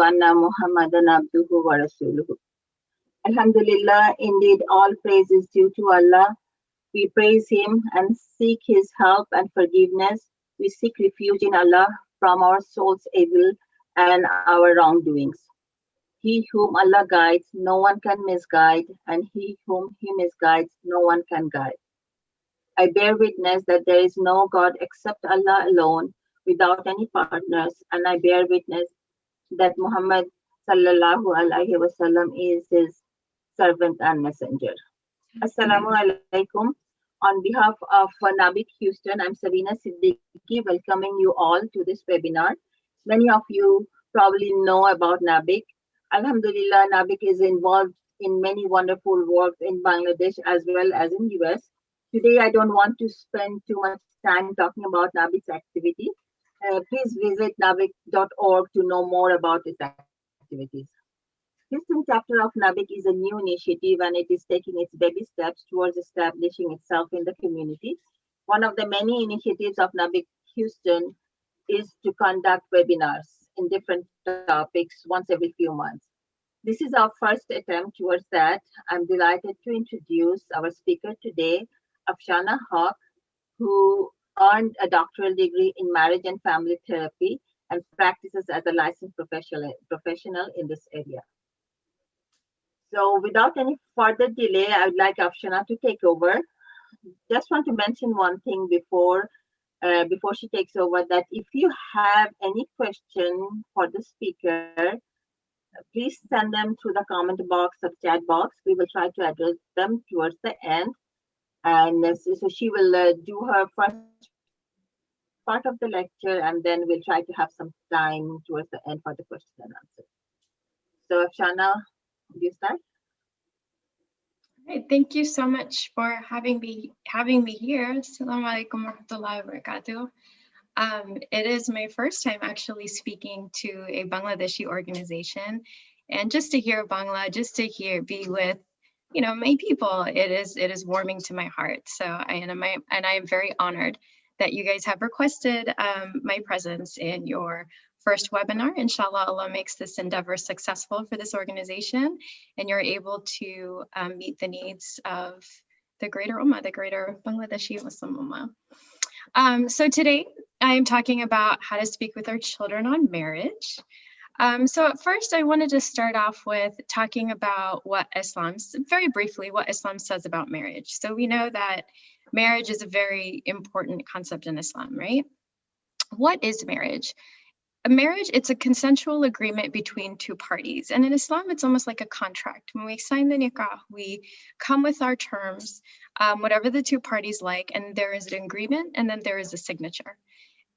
anna Muhammadan abduhu wa rasuluhu. Alhamdulillah, indeed all praise is due to Allah. We praise Him and seek His help and forgiveness. We seek refuge in Allah from our soul's evil and our wrongdoings. He whom Allah guides, no one can misguide, and he whom He misguides, no one can guide. I bear witness that there is no God except Allah alone, without any partners, and I bear witness that Muhammad sallallahu alaihi wasallam is His servant and messenger. Assalamu alaikum. On behalf of NABIC Houston, I'm Sabina Siddiqui, welcoming you all to this webinar. Many of you probably know about NABIC. Alhamdulillah, NABIC is involved in many wonderful work in Bangladesh as well as in US. Today, I don't want to spend too much time talking about NABIC's activity. Please visit nabic.org to know more about its activities. Houston chapter of NABIC is a new initiative and it is taking its baby steps towards establishing itself in the community. One of the many initiatives of NABIC Houston is to conduct webinars in different topics once every few months. This is our first attempt towards that. I'm delighted to introduce our speaker today, Afshana Haq, who earned a doctoral degree in marriage and family therapy and practices as a licensed professional in this area. So without any further delay, I would like Afshana to take over. Just want to mention one thing before she takes over, that if you have any question for the speaker, please send them through the comment box or chat box. We will try to address them towards the end. And so she will do her first part of the lecture, and then we'll try to have some time towards the end for the question and answer. So Afshana, do you start? Right, thank you so much for having me here. Assalamu alaikum warahmatullahi wabarakatuh. It is my first time actually speaking to a Bangladeshi organization, and just to hear Bangla, be with my people, it is warming to my heart. So I am very honored that you guys have requested my presence in your first webinar. Inshallah, Allah makes this endeavor successful for this organization, and you're able to meet the needs of the greater Ummah, the greater Bangladeshi Muslim Ummah. So today I am talking about how to speak with our children on marriage. So at first I wanted to start off with talking about very briefly, what Islam says about marriage. So we know that marriage is a very important concept in Islam, right? What is marriage? A marriage, it's a consensual agreement between two parties. And in Islam, it's almost like a contract. When we sign the nikah, we come with our terms, whatever the two parties like, and there is an agreement, and then there is a signature.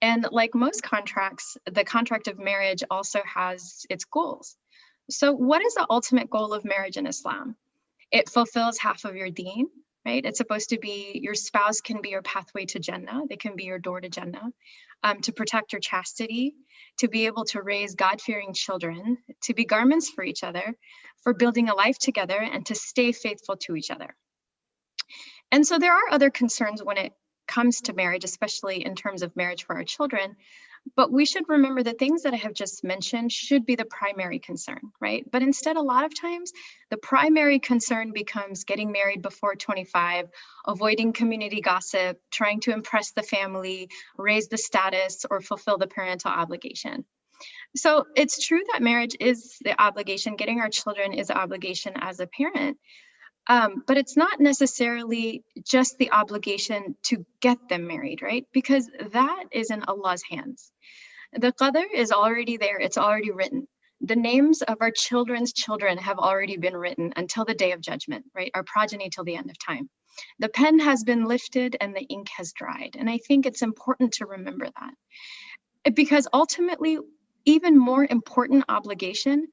And like most contracts, the contract of marriage also has its goals. So what is the ultimate goal of marriage in Islam? It fulfills half of your deen, right? It's supposed to be, your spouse can be your pathway to Jannah. They can be your door to Jannah. To protect your chastity, to be able to raise God-fearing children, to be garments for each other, for building a life together, and to stay faithful to each other. And so there are other concerns when it comes to marriage, especially in terms of marriage for our children, but we should remember the things that I have just mentioned should be the primary concern, right? But instead, a lot of times, the primary concern becomes getting married before 25, avoiding community gossip, trying to impress the family, raise the status, or fulfill the parental obligation. So it's true that marriage is the obligation, getting our children is the obligation as a parent, but it's not necessarily just the obligation to get them married, right? Because that is in Allah's hands. The qadr is already there, it's already written. The names of our children's children have already been written until the day of judgment, right? Our progeny till the end of time. The pen has been lifted and the ink has dried. And I think it's important to remember that. Because ultimately, even more important obligation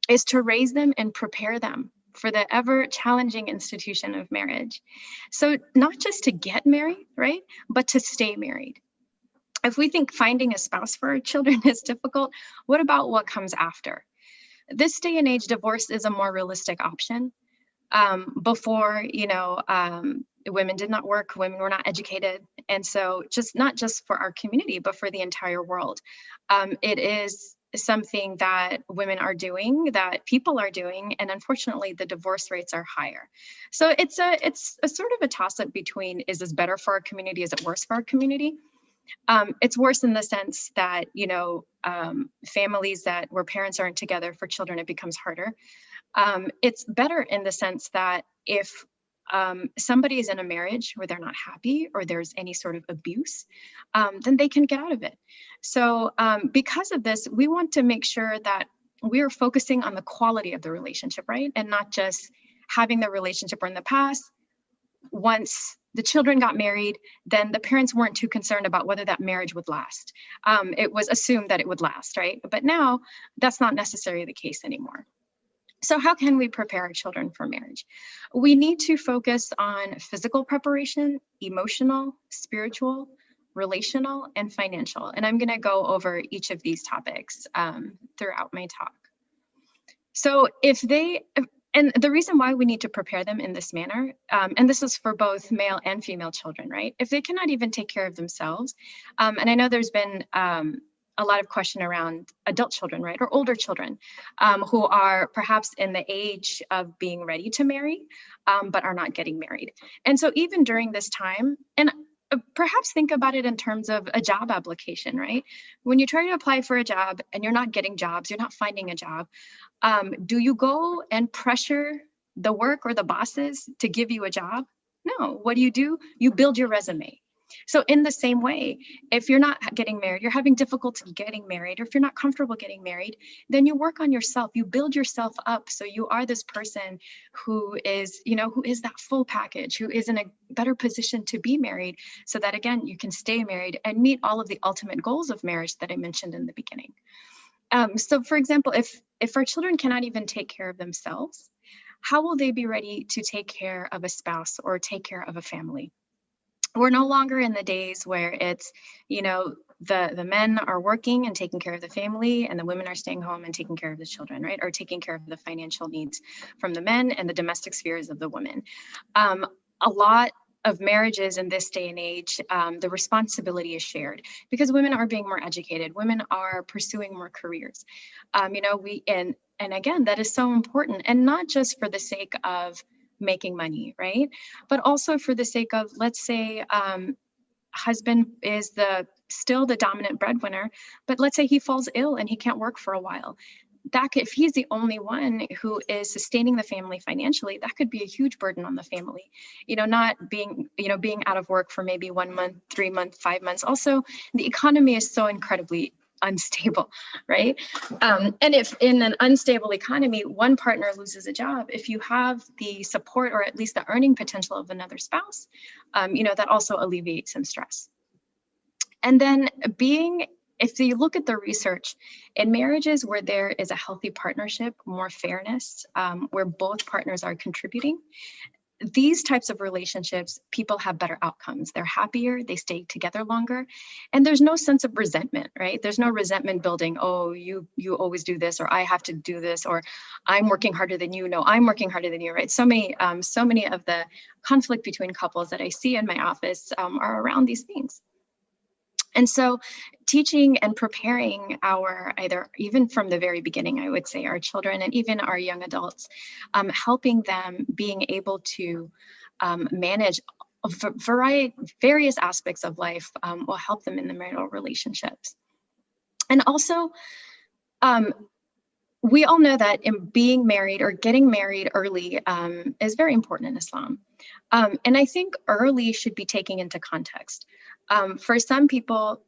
is to raise them and prepare them for the ever challenging institution of marriage. So not just to get married, right? But to stay married. If we think finding a spouse for our children is difficult, what about what comes after? This day and age, divorce is a more realistic option. Before, women did not work, women were not educated. And so not just for our community, but for the entire world. It is something that women are doing, that people are doing, and unfortunately the divorce rates are higher. So it's a sort of a toss-up between, is this better for our community, is it worse for our community? It's worse in the sense that, you know, families where parents aren't together, for children it becomes harder. It's better in the sense that if somebody is in a marriage where they're not happy or there's any sort of abuse, then they can get out of it. So because of this, we want to make sure that we are focusing on the quality of the relationship, right? And not just having the relationship, where in the past, once the children got married, then the parents weren't too concerned about whether that marriage would last. It was assumed that it would last, right? But now that's not necessarily the case anymore. So how can we prepare our children for marriage? We need to focus on physical preparation, emotional, spiritual, relational, and financial. And I'm going to go over each of these topics throughout my talk. So and the reason why we need to prepare them in this manner, and this is for both male and female children, right? If they cannot even take care of themselves, and I know there's been a lot of question around adult children, right? Or older children who are perhaps in the age of being ready to marry, but are not getting married. And so even during this time, and perhaps think about it in terms of a job application, right? When you try to apply for a job and you're not getting jobs, you're not finding a job, do you go and pressure the work or the bosses to give you a job? No. What do? You build your resume. So in the same way, if you're not getting married, you're having difficulty getting married, or if you're not comfortable getting married, then you work on yourself. You build yourself up so you are this person who is, you know, who is that full package, who is in a better position to be married, so that again, you can stay married and meet all of the ultimate goals of marriage that I mentioned in the beginning. So for example, if our children cannot even take care of themselves, how will they be ready to take care of a spouse or take care of a family? We're no longer in the days where it's, you know, the men are working and taking care of the family and the women are staying home and taking care of the children, right? Or taking care of the financial needs from the men and the domestic spheres of the women. A lot of marriages in this day and age, the responsibility is shared because women are being more educated. Women are pursuing more careers. You know, and again, that is so important, and not just for the sake of making money, right? But also for the sake of, let's say, husband is still the dominant breadwinner, but let's say he falls ill and he can't work for a while. If he's the only one who is sustaining the family financially, that could be a huge burden on the family. You know, not being out of work for maybe 1 month, 3 months, 5 months. Also, the economy is so incredibly unstable, right? And if in an unstable economy, one partner loses a job, if you have the support or at least the earning potential of another spouse, you know, that also alleviates some stress. And then if you look at the research, in marriages where there is a healthy partnership, more fairness, where both partners are contributing, these types of relationships, people have better outcomes. They're happier, they stay together longer, and there's no sense of resentment, right? There's no resentment building, oh, you always do this, or I have to do this, or I'm working harder than you. No, I'm working harder than you, right? So many of the conflict between couples that I see in my office are around these things. And so teaching and preparing even from the very beginning, I would say, our children and even our young adults, helping them being able to manage various aspects of life will help them in the marital relationships. And also, we all know that in being married or getting married early is very important in Islam. And I think early should be taken into context. For some people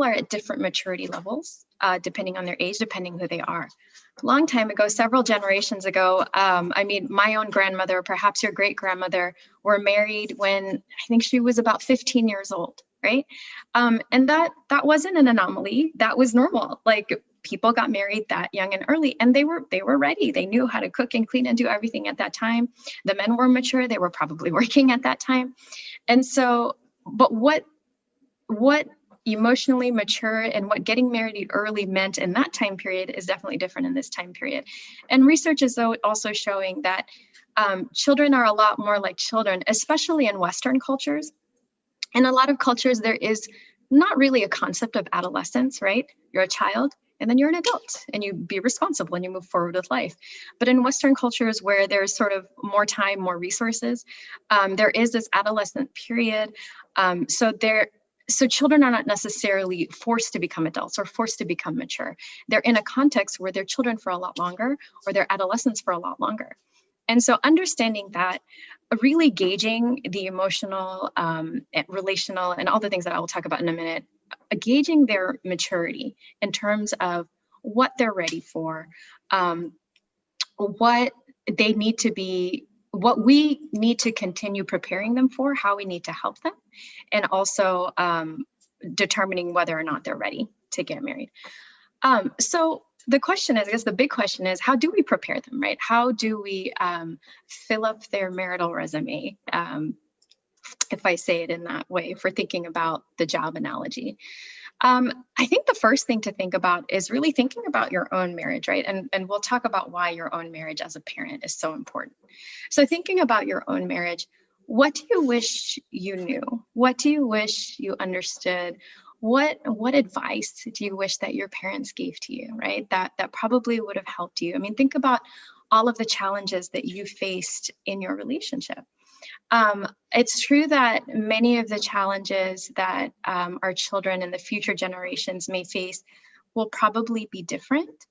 are at different maturity levels, depending on their age, depending who they are. A long time ago, several generations ago, I mean, my own grandmother, perhaps your great grandmother, were married when I think she was about 15 years old, right? And that wasn't an anomaly. That was normal. Like, people got married that young and early, and they were ready. They knew how to cook and clean and do everything at that time. The men were mature. They were probably working at that time. And so, but what emotionally mature and what getting married early meant in that time period is definitely different in this time period. And research is also showing that children are a lot more like children, especially in Western cultures. In a lot of cultures, there is not really a concept of adolescence, right? You're a child, and then you're an adult and you be responsible and you move forward with life. But in Western cultures where there's sort of more time, more resources, there is this adolescent period. So children are not necessarily forced to become adults or forced to become mature. They're in a context where they're children for a lot longer, or they're adolescents for a lot longer. And so understanding that, really gauging the emotional, relational, and all the things that I will talk about in a minute, gauging their maturity in terms of what they're ready for, what they need to be, what we need to continue preparing them for, how we need to help them, and also determining whether or not they're ready to get married. So the question is, I guess the big question is, how do we prepare them, right? How do we fill up their marital resume, if I say it in that way, for thinking about the job analogy? I think the first thing to think about is really thinking about your own marriage, right? And we'll talk about why your own marriage as a parent is so important. So thinking about your own marriage, what do you wish you knew? What do you wish you understood? What advice do you wish that your parents gave to you, right? That probably would have helped you. I mean, think about all of the challenges that you faced in your relationship. It's true that many of the challenges that our children and the future generations may face will probably be different.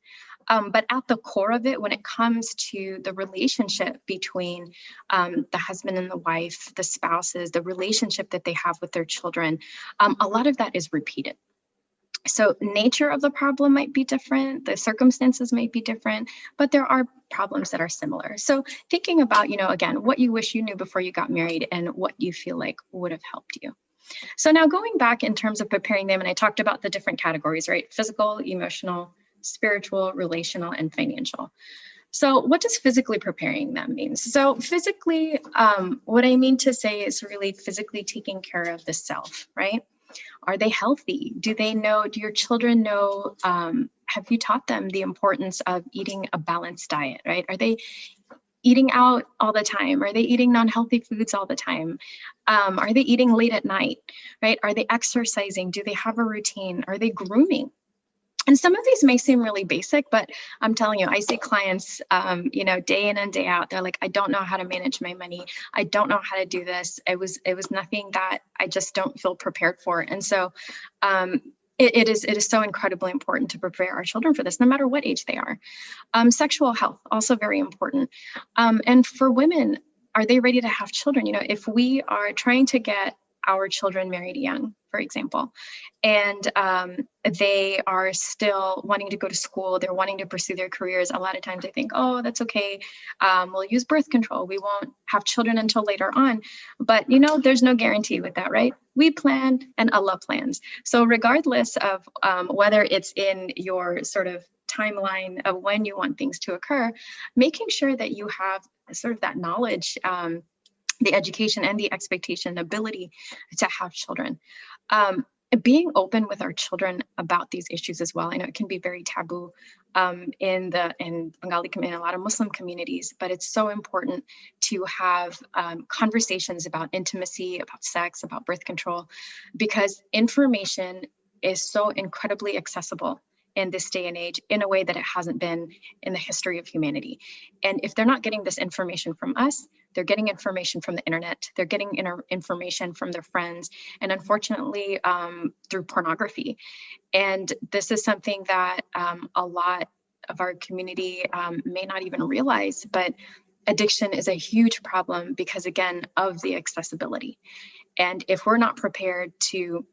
But at the core of it, when it comes to the relationship between the husband and the wife, the spouses, the relationship that they have with their children, a lot of that is repeated. So nature of the problem might be different, the circumstances might be different, but there are problems that are similar. So thinking about, again, what you wish you knew before you got married and what you feel like would have helped you. So now going back in terms of preparing them, and I talked about the different categories, right? Physical, emotional, spiritual, relational, and financial. So what does physically preparing them mean? So physically, what I mean to say is really physically taking care of the self, right? Are they healthy? Do your children know, have you taught them the importance of eating a balanced diet, right? Are they eating out all the time? Are they eating non-healthy foods all the time? Are they eating late at night, right? Are they exercising? Do they have a routine? Are they grooming? And some of these may seem really basic, but I'm telling you, I see clients, day in and day out. They're like, I don't know how to manage my money. I don't know how to do this. It was nothing that I just don't feel prepared for. And so it is so incredibly important to prepare our children for this, no matter what age they are. Sexual health, also very important. And for women, are they ready to have children? If we are trying to get our children married young, for example, and they are still wanting to go to school, they're wanting to pursue their careers, a lot of times they think, oh, that's okay, we'll use birth control, we won't have children until later on. But there's no guarantee with that, right? We planned and Allah plans. So regardless of whether it's in your sort of timeline of when you want things to occur, making sure that you have sort of that knowledge, the education and the expectation, ability to have children. Being open with our children about these issues as well. I know it can be very taboo in Bengali community, in a lot of Muslim communities, but it's so important to have conversations about intimacy, about sex, about birth control, because information is so incredibly accessible in this day and age in a way that it hasn't been in the history of humanity. And if they're not getting this information from us, they're getting information from the internet, they're getting information from their friends, and unfortunately through pornography. And this is something that a lot of our community may not even realize, but addiction is a huge problem because, again, of the accessibility. And if we're not prepared to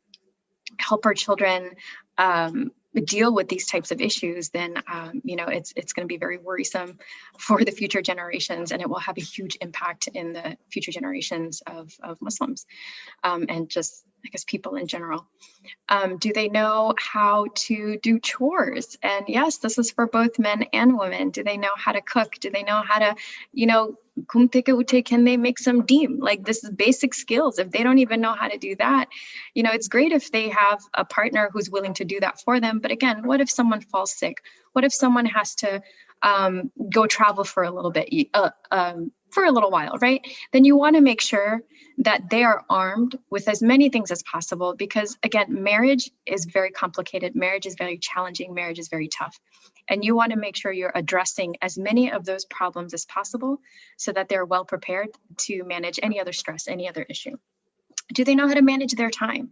help our children deal with these types of issues, then it's going to be very worrisome for the future generations, and it will have a huge impact in the future generations of Muslims and just, I guess, people in general. Do they know how to do chores? And yes, this is for both men and women. Do they know how to cook? Do they know how to, can they make some deem? Like, this is basic skills. If they don't even know how to do that, it's great if they have a partner who's willing to do that for them. But again, what if someone falls sick? What if someone has to go travel for a little bit? for a little while, right? Then you want to make sure that they are armed with as many things as possible, because again, marriage is very complicated. Marriage is very challenging. Marriage is very tough. And you want to make sure you're addressing as many of those problems as possible so that they're well prepared to manage any other stress, any other issue. Do they know how to manage their time?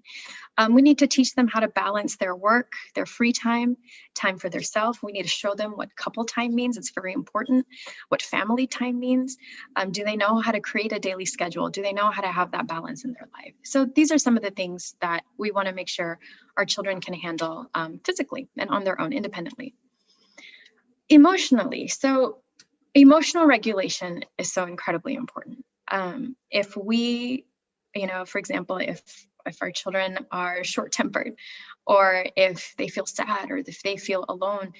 We need to teach them how to balance their work, their free time, time for their self. We need to show them what couple time means. It's very important. What family time means. Do they know how to create a daily schedule? Do they know how to have that balance in their life? So these are some of the things that we want to make sure our children can handle physically and on their own independently. Emotionally, so emotional regulation is so incredibly important. If we, for example, if our children are short-tempered, or if they feel sad, or if they feel alone,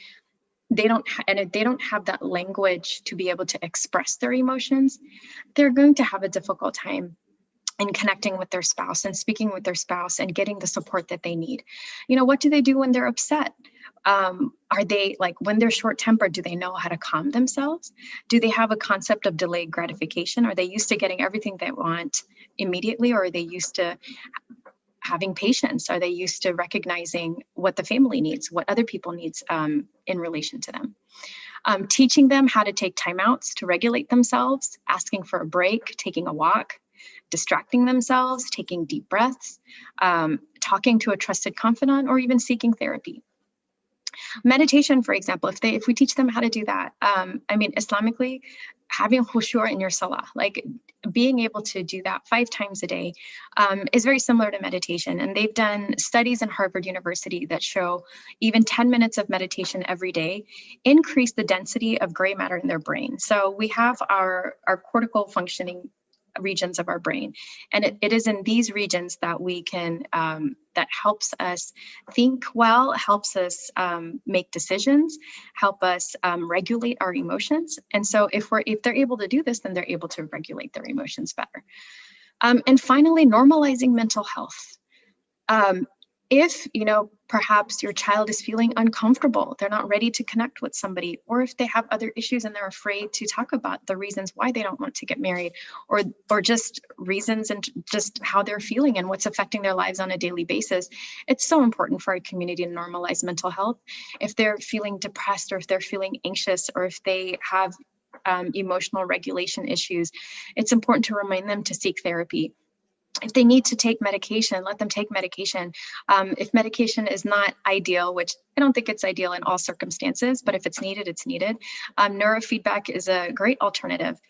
and if they don't have that language to be able to express their emotions, they're going to have a difficult time in connecting with their spouse and speaking with their spouse and getting the support that they need. What do they do when they're upset? Are they, like, when they're short-tempered, do they know how to calm themselves? Do they have a concept of delayed gratification? Are they used to getting everything they want immediately, or are they used to having patience? Are they used to recognizing what the family needs, what other people needs in relation to them? Teaching them how to take timeouts to regulate themselves, asking for a break, taking a walk, distracting themselves, taking deep breaths, talking to a trusted confidant, or even seeking therapy. Meditation, for example, if we teach them how to do that, Islamically, having khushu' in your salah, like being able to do that 5 times a day, is very similar to meditation. And they've done studies in Harvard University that show even 10 minutes of meditation every day increase the density of gray matter in their brain. So we have our cortical functioning regions of our brain, and it is in these regions that we can that helps us think well, helps us make decisions, help us regulate our emotions. And so if they're able to do this, then they're able to regulate their emotions better. And finally, normalizing mental health. If perhaps your child is feeling uncomfortable, they're not ready to connect with somebody, or if they have other issues and they're afraid to talk about the reasons why they don't want to get married, or just reasons and just how they're feeling and what's affecting their lives on a daily basis, it's so important for our community to normalize mental health. If they're feeling depressed, or if they're feeling anxious, or if they have emotional regulation issues, it's important to remind them to seek therapy. If they need to take medication, let them take medication. If medication is not ideal, which I don't think it's ideal in all circumstances, but if it's needed, it's needed. Neurofeedback is a great alternative.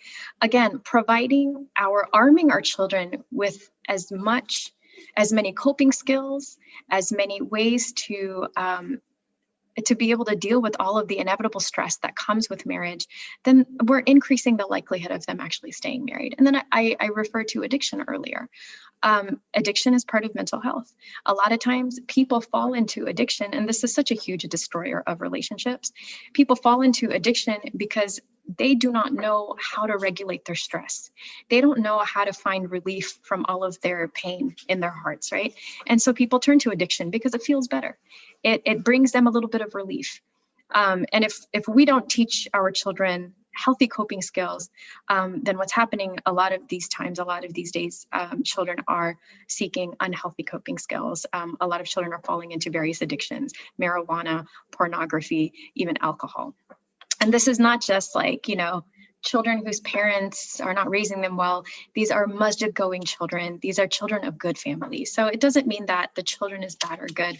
Again, arming our children with as many coping skills, as many ways to be able to deal with all of the inevitable stress that comes with marriage, then we're increasing the likelihood of them actually staying married. And then I referred to addiction earlier. Addiction is part of mental health. A lot of times people fall into addiction, and this is such a huge destroyer of relationships. People fall into addiction because they do not know how to regulate their stress. They don't know how to find relief from all of their pain in their hearts, right? And so people turn to addiction because it feels better. It brings them a little bit of relief. And if we don't teach our children healthy coping skills, then what's happening a lot of these days, children are seeking unhealthy coping skills. A lot of children are falling into various addictions: marijuana, pornography, even alcohol. And this is not just like, children whose parents are not raising them well. These are masjid going children. These are children of good families. So it doesn't mean that the children is bad or good.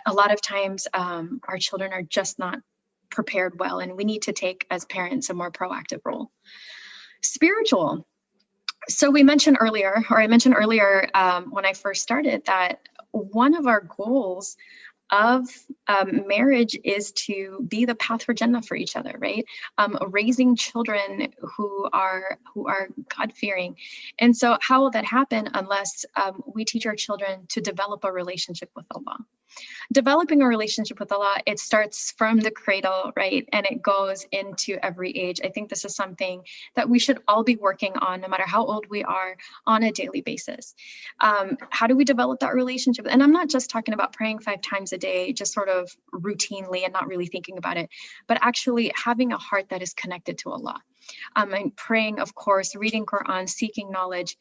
A lot of times our children are just not prepared well, and we need to take, as parents, a more proactive role. Spiritual. So I mentioned earlier when I first started, that one of our goals of marriage is to be the path for Jannah for each other, right? Raising children who are God-fearing. And so how will that happen unless we teach our children to develop a relationship with Allah? Developing a relationship with Allah, it starts from the cradle, right? And it goes into every age. I think this is something that we should all be working on, no matter how old we are, on a daily basis. How do we develop that relationship? And I'm not just talking about praying 5 times a day, just sort of routinely and not really thinking about it, but actually having a heart that is connected to Allah. And praying, of course, reading Quran, seeking knowledge,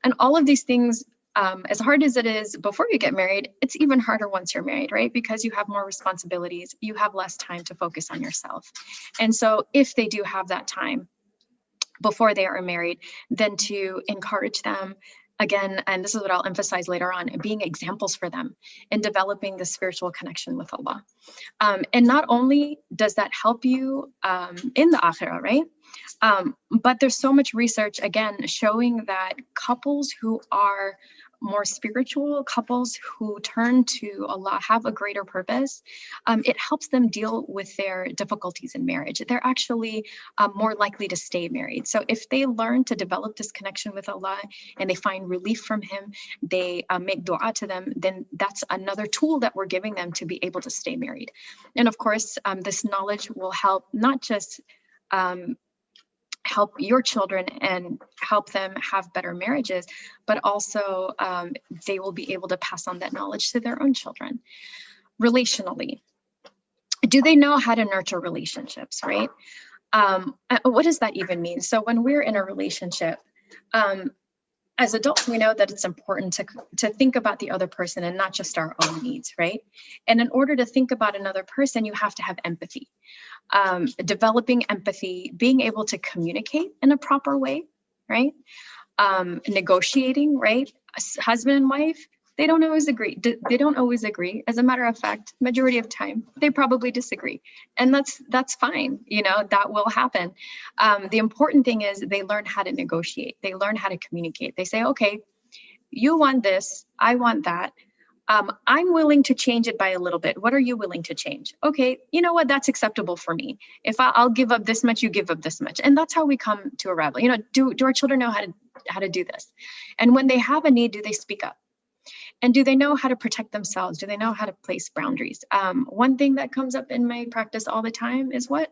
and all of these things. As hard as it is before you get married, it's even harder once you're married, right? Because you have more responsibilities, you have less time to focus on yourself. And so if they do have that time before they are married, then to encourage them again, and this is what I'll emphasize later on, being examples for them in developing the spiritual connection with Allah. And not only does that help you in the akhirah, right? But there's so much research, again, showing that couples who are more spiritual, couples who turn to Allah, have a greater purpose, it helps them deal with their difficulties in marriage. They're actually more likely to stay married. So if they learn to develop this connection with Allah and they find relief from Him, they make dua to them, then that's another tool that we're giving them to be able to stay married. And of course, this knowledge will help not just help your children and help them have better marriages, but also they will be able to pass on that knowledge to their own children. Relationally, do they know how to nurture relationships, right? What does that even mean? So when we're in a relationship, as adults, we know that it's important to think about the other person and not just our own needs, right? And in order to think about another person, you have to have empathy. Developing empathy, being able to communicate in a proper way, right? Negotiating, right? Husband and wife, they don't always agree. They don't always agree. As a matter of fact, majority of time, they probably disagree. And that's fine. You know, that will happen. The important thing is they learn how to negotiate. They learn how to communicate. They say, okay, you want this, I want that. I'm willing to change it by a little bit. What are you willing to change? Okay, you know what? That's acceptable for me. If I'll give up this much, you give up this much. And that's how we come to a rabbit. You know, do our children know how to do this? And when they have a need, do they speak up? And do they know how to protect themselves? Do they know how to place boundaries? One thing that comes up in my practice all the time is what?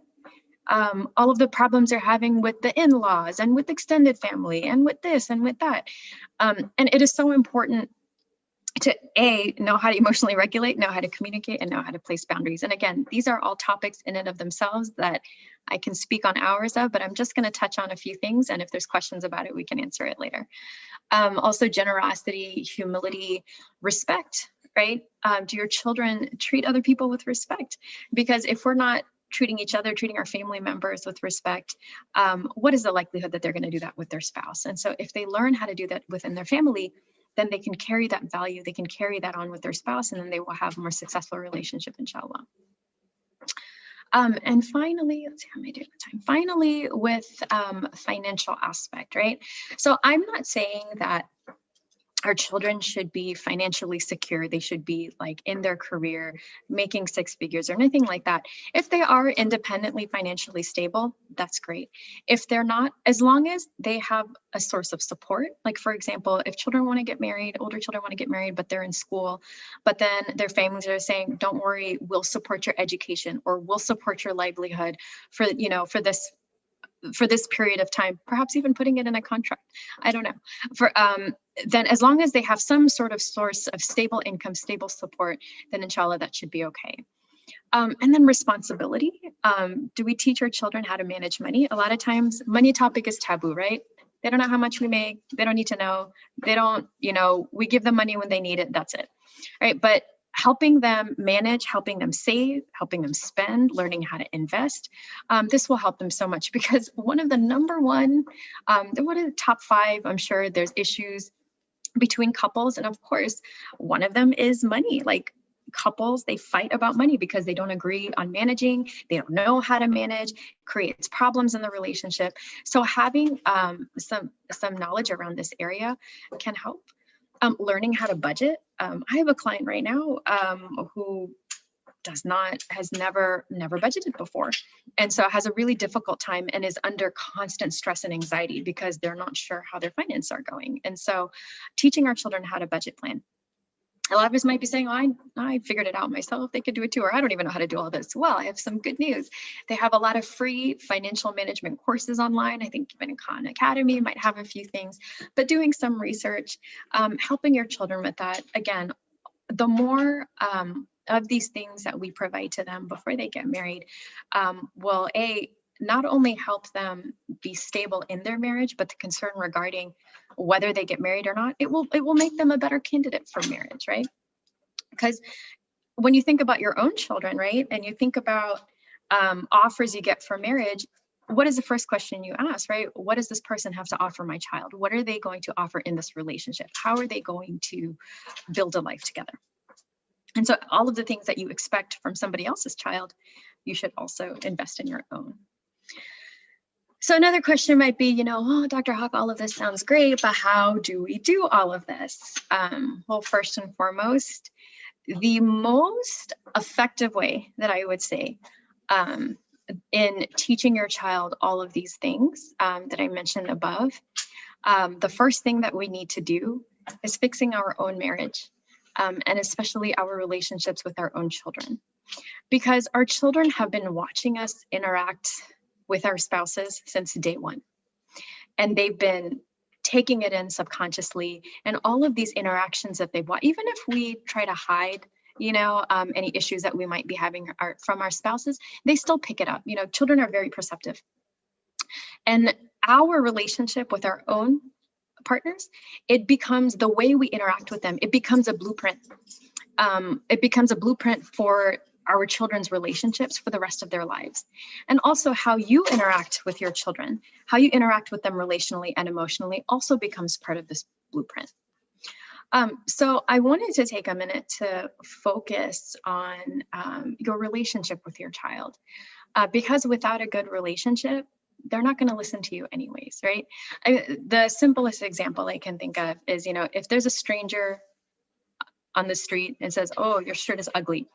All of the problems they're having with the in-laws and with extended family and with this and with that. And it is so important to know how to emotionally regulate, know how to communicate, and know how to place boundaries. And again, these are all topics in and of themselves that I can speak on hours of, but I'm just going to touch on a few things. And if there's questions about it, we can answer it later. Also generosity, humility, respect, right? Do your children treat other people with respect? Because if we're not treating each other, treating our family members with respect, what is the likelihood that they're going to do that with their spouse? And so if they learn how to do that within their family, then they can carry that value, they can carry that on with their spouse, and then they will have a more successful relationship, inshallah. And finally, let's see how am I doing with time. Finally, with financial aspect, right? So I'm not saying that our children should be financially secure. They should be like in their career, making 6 figures or anything like that. If they are independently financially stable, that's great. If they're not, as long as they have a source of support, like for example, if children want to get married, older children want to get married, but they're in school, but then their families are saying, don't worry, we'll support your education or we'll support your livelihood for, you know, for this period of time, perhaps even putting it in a contract. I don't know. Then as long as they have some sort of source of stable income, stable support, then inshallah, that should be okay. And then responsibility. Do we teach our children how to manage money? A lot of times money topic is taboo, right? They don't know how much we make. They don't need to know. They don't, you know, we give them money when they need it. That's it. Right. But helping them manage, helping them save, helping them spend, learning how to invest. This will help them so much because one of the one of the top 5, I'm sure there's issues between couples. And of course, one of them is money. Like couples, they fight about money because they don't agree on managing. They don't know how to manage, creates problems in the relationship. So having some knowledge around this area can help. Learning how to budget. I have a client right now who has never budgeted before. And so has a really difficult time and is under constant stress and anxiety because they're not sure how their finances are going. And so teaching our children how to budget plan, A lot of us might be saying, oh, I figured it out myself. They could do it too, or I don't even know how to do all this. Well, I have some good news. They have a lot of free financial management courses online. I think even Khan Academy might have a few things, but doing some research, helping your children with that. Again, the more of these things that we provide to them before they get married will not only help them be stable in their marriage, but the concern regarding whether they get married or not, it will make them a better candidate for marriage, right? Because when you think about your own children, right, and you think about offers you get for marriage, what is the first question you ask, right? What does this person have to offer my child? What are they going to offer in this relationship? How are they going to build a life together? And so all of the things that you expect from somebody else's child, you should also invest in your own. So another question might be, oh, Dr. Hawk, all of this sounds great, but how do we do all of this? Well, first and foremost, the most effective way that I would say in teaching your child all of these things that I mentioned above, the first thing that we need to do is fixing our own marriage, and especially our relationships with our own children. Because our children have been watching us interact with our spouses since day one. And they've been taking it in subconsciously, and all of these interactions that they've watched, even if we try to hide, any issues that we might be having from our spouses, they still pick it up. Children are very perceptive. And our relationship with our own partners, it becomes the way we interact with them. It becomes a blueprint. It becomes a blueprint for our children's relationships for the rest of their lives. And also how you interact with your children, how you interact with them relationally and emotionally also becomes part of this blueprint. So I wanted to take a minute to focus on your relationship with your child, because without a good relationship, they're not going to listen to you anyways, right? The simplest example I can think of is, if there's a stranger on the street and says, oh, your shirt is ugly,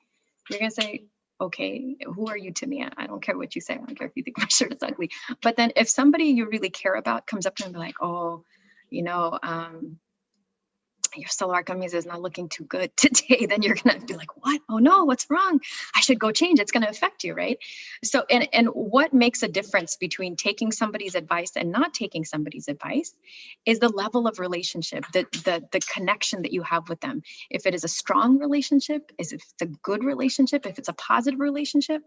you're going to say, okay, who are you to me? I don't care what you say. I don't care if you think my shirt is ugly. But then if somebody you really care about comes up to you and be like, oh, your salwar kameez is not looking too good today, then you're going to be like, what? Oh no, what's wrong? I should go change. It's going to affect you, right? So, and what makes a difference between taking somebody's advice and not taking somebody's advice is the level of relationship, the connection that you have with them. If it is a strong relationship, if it's a good relationship, if it's a positive relationship,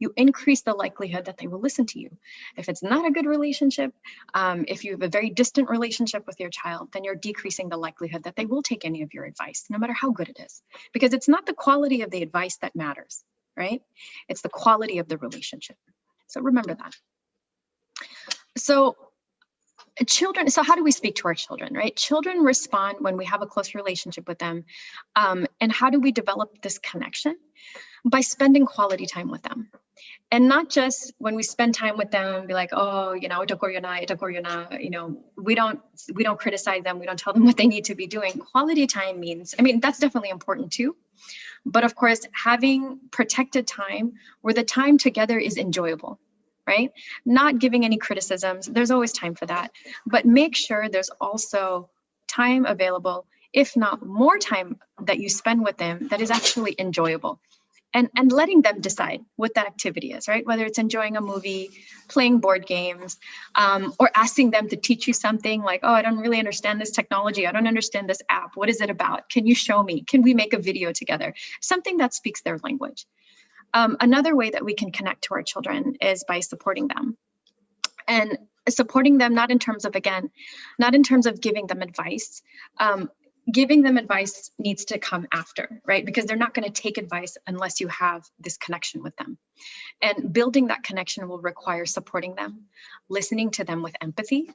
you increase the likelihood that they will listen to you. If it's not a good relationship, if you have a very distant relationship with your child, then you're decreasing the likelihood that they will take any of your advice, no matter how good it is, because it's not the quality of the advice that matters, right? It's the quality of the relationship. So remember that. So how do we speak to our children, right? Children respond when we have a close relationship with them. And how do we develop this connection? By spending quality time with them. And not just when we spend time with them, be like, oh, we don't criticize them. We don't tell them what they need to be doing. Quality time means, that's definitely important too. But of course, having protected time where the time together is enjoyable, right? Not giving any criticisms. There's always time for that. But make sure there's also time available, if not more time that you spend with them that is actually enjoyable. And letting them decide what that activity is, right? Whether it's enjoying a movie, playing board games, or asking them to teach you something like, oh, I don't really understand this technology. I don't understand this app. What is it about? Can you show me? Can we make a video together? Something that speaks their language. Another way that we can connect to our children is by supporting them. And supporting them not in terms of giving them advice. Giving them advice needs to come after, right? Because they're not going to take advice unless you have this connection with them. And building that connection will require supporting them, listening to them with empathy.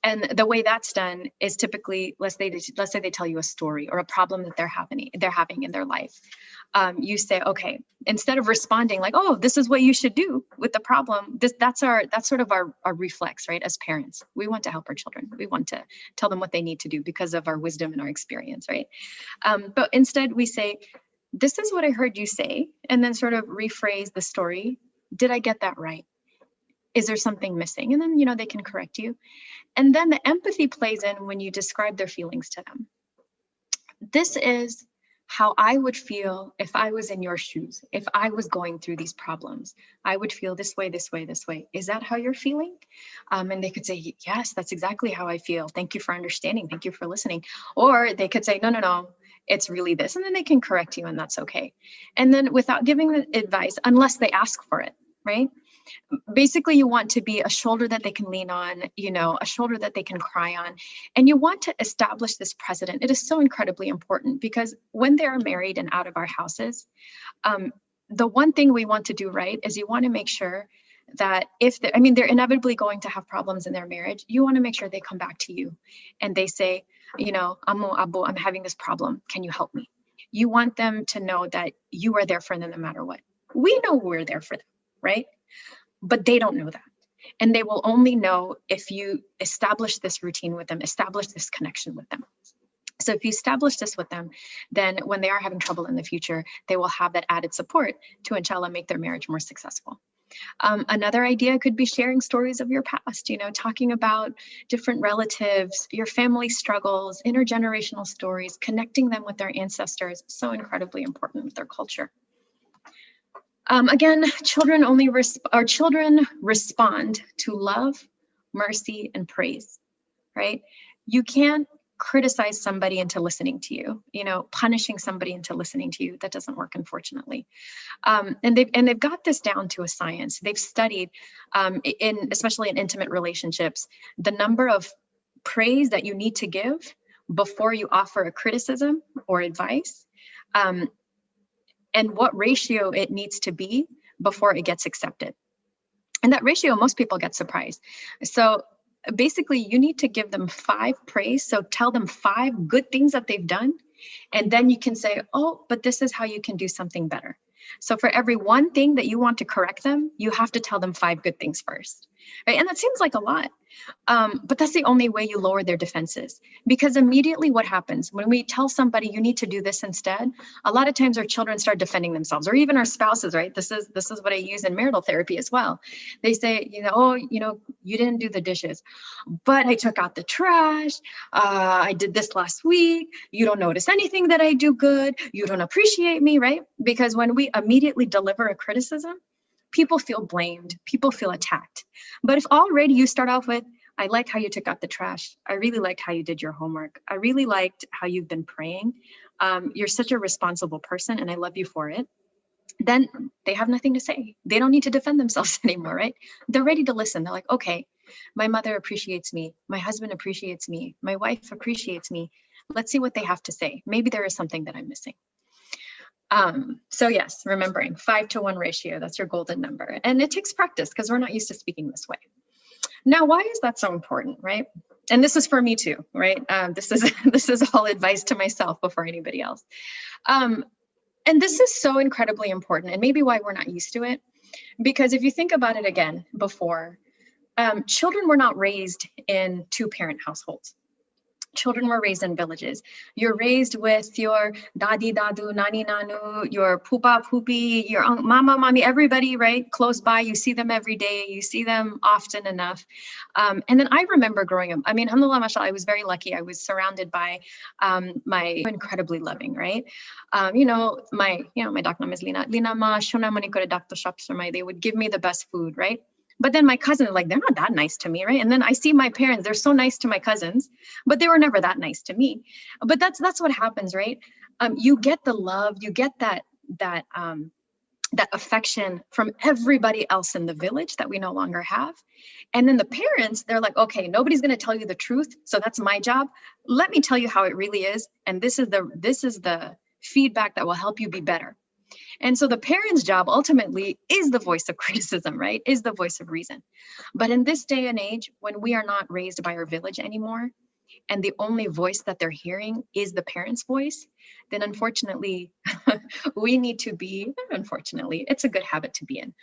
And the way that's done is typically, let's say they tell you a story or a problem that they're having in their life. You say, okay, instead of responding like, oh, this is what you should do with the problem. That's sort of our reflex, right? As parents, we want to help our children. We want to tell them what they need to do because of our wisdom and our experience, right? But instead we say, this is what I heard you say, and then sort of rephrase the story. Did I get that right? Is there something missing? And then, they can correct you. And then the empathy plays in when you describe their feelings to them. This is how I would feel if I was in your shoes, if I was going through these problems. I would feel this way, this way, this way. Is that how you're feeling? And they could say, yes, that's exactly how I feel. Thank you for understanding. Thank you for listening. Or they could say, no, no, no, it's really this. And then they can correct you, and that's okay. And then without giving the advice, unless they ask for it, right? Basically, you want to be a shoulder that they can lean on, a shoulder that they can cry on. And you want to establish this precedent. It is so incredibly important, because when they're married and out of our houses, the one thing we want to do right is you want to make sure that they're inevitably going to have problems in their marriage. You want to make sure they come back to you and they say, Amo, Abu, I'm having this problem. Can you help me? You want them to know that you are there for them no matter what. We know we're there for them, right? But they don't know that. And they will only know if you establish this routine with them, establish this connection with them. So if you establish this with them, then when they are having trouble in the future, they will have that added support to, inshallah, make their marriage more successful. Another idea could be sharing stories of your past, talking about different relatives, your family struggles, intergenerational stories, connecting them with their ancestors. So incredibly important with their culture. Again, children respond to love, mercy, and praise, right? You can't criticize somebody into listening to you, punishing somebody into listening to you. That doesn't work, unfortunately. And they've got this down to a science. They've studied, especially in intimate relationships, the number of praise that you need to give before you offer a criticism or advice. And what ratio it needs to be before it gets accepted. And that ratio, most people get surprised. So basically, you need to give them 5 praise. So tell them 5 good things that they've done. And then you can say, oh, but this is how you can do something better. So for every one thing that you want to correct them, you have to tell them 5 good things first. Right? And that seems like a lot. But that's the only way you lower their defenses, because immediately what happens when we tell somebody you need to do this instead, a lot of times our children start defending themselves, or even our spouses, right? This is what I use in marital therapy as well. They say, you didn't do the dishes, but I took out the trash. I did this last week. You don't notice anything that I do good. You don't appreciate me, right? Because when we immediately deliver a criticism, people feel blamed, people feel attacked. But if already you start off with, I like how you took out the trash. I really liked how you did your homework. I really liked how you've been praying. You're such a responsible person and I love you for it. Then they have nothing to say. They don't need to defend themselves anymore, right? They're ready to listen. They're like, okay, my mother appreciates me. My husband appreciates me. My wife appreciates me. Let's see what they have to say. Maybe there is something that I'm missing. So yes, remembering 5-to-1 ratio, that's your golden number. And it takes practice because we're not used to speaking this way. Now, why is that so important, right? And this is for me too, right? This is all advice to myself before anybody else. And this is so incredibly important, and maybe why we're not used to it, because if you think about it again, before, children were not raised in 2-parent households. Children were raised in villages. You're raised with your dadi dadu, nani nanu, your pupa pupi, your mama mommy, everybody, right? Close by. You see them every day. You see them often enough. And then I remember growing up. I mean, alhamdulillah, mashallah, I was very lucky. I was surrounded by my incredibly loving, right? My doctor name is Lina ma shona mani kore doctor shops for my. They would give me the best food, right? But then my cousins, like, they're not that nice to me, right? And then I see my parents, they're so nice to my cousins, but they were never that nice to me. But that's what happens, right? You get the love, you get that affection from everybody else in the village that we no longer have. And then the parents, they're like, okay, nobody's going to tell you the truth. So that's my job. Let me tell you how it really is. And this is the feedback that will help you be better. And so the parent's job ultimately is the voice of criticism, right? Is the voice of reason. But in this day and age, when we are not raised by our village anymore, and the only voice that they're hearing is the parent's voice, then unfortunately, we need to be, unfortunately, it's a good habit to be in.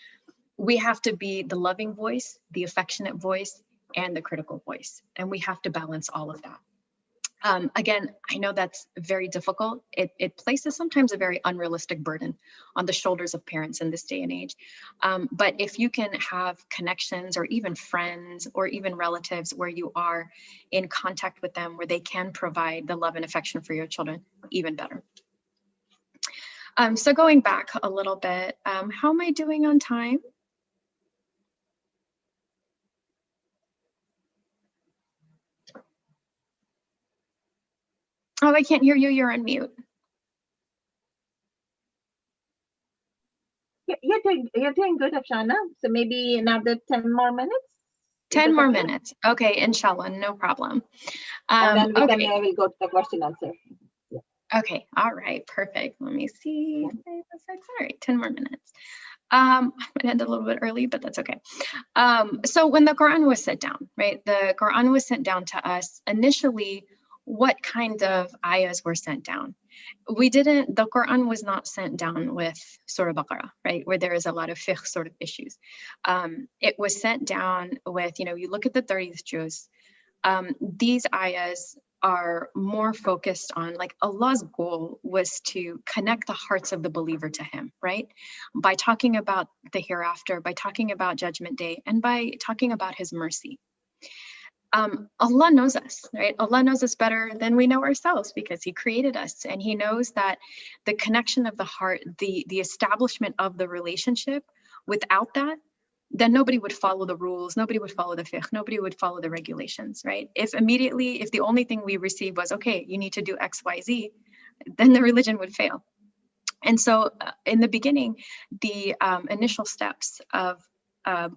We have to be the loving voice, the affectionate voice, and the critical voice. And we have to balance all of that. Again, I know that's very difficult. It places sometimes a very unrealistic burden on the shoulders of parents in this day and age. But if you can have connections or even friends or even relatives where you are in contact with them, where they can provide the love and affection for your children, even better. So going back a little bit, how am I doing on time? Oh, I can't hear you. You're on mute. You're doing good, Afshana. So maybe another 10 more minutes. 10 more minutes. Okay, inshallah, no problem. And then okay. we'll go to the question answer. Yeah. Okay, all right, perfect. Let me see. 5, 6, all right, 10 more minutes. I might end a little bit early, but that's okay. So when the Quran was sent down, right? The Quran was sent down to us initially. What kind of ayahs were sent down? The Quran was not sent down with Surah Baqarah, right? Where there is a lot of fiqh sort of issues. It was sent down with, you look at the 30th juz. These ayahs are more focused on, like, Allah's goal was to connect the hearts of the believer to him, right? By talking about the hereafter, by talking about Judgment Day, and by talking about his mercy. Allah knows us, right? Allah knows us better than we know ourselves because he created us, and he knows that the connection of the heart, the establishment of the relationship, without that, then nobody would follow the rules, nobody would follow the fiqh, nobody would follow the regulations, right? If the only thing we received was, okay, you need to do X, Y, Z, then the religion would fail. And so in the beginning, the initial steps of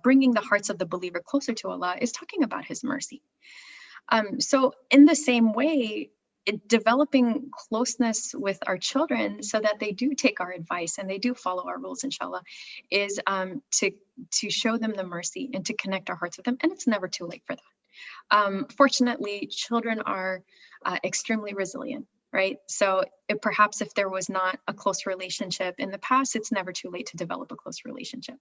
bringing the hearts of the believer closer to Allah is talking about his mercy. So in the same way, developing closeness with our children so that they do take our advice and they do follow our rules, inshallah, is to show them the mercy and to connect our hearts with them. And it's never too late for that. Fortunately, children are extremely resilient, right? So perhaps if there was not a close relationship in the past, it's never too late to develop a close relationship.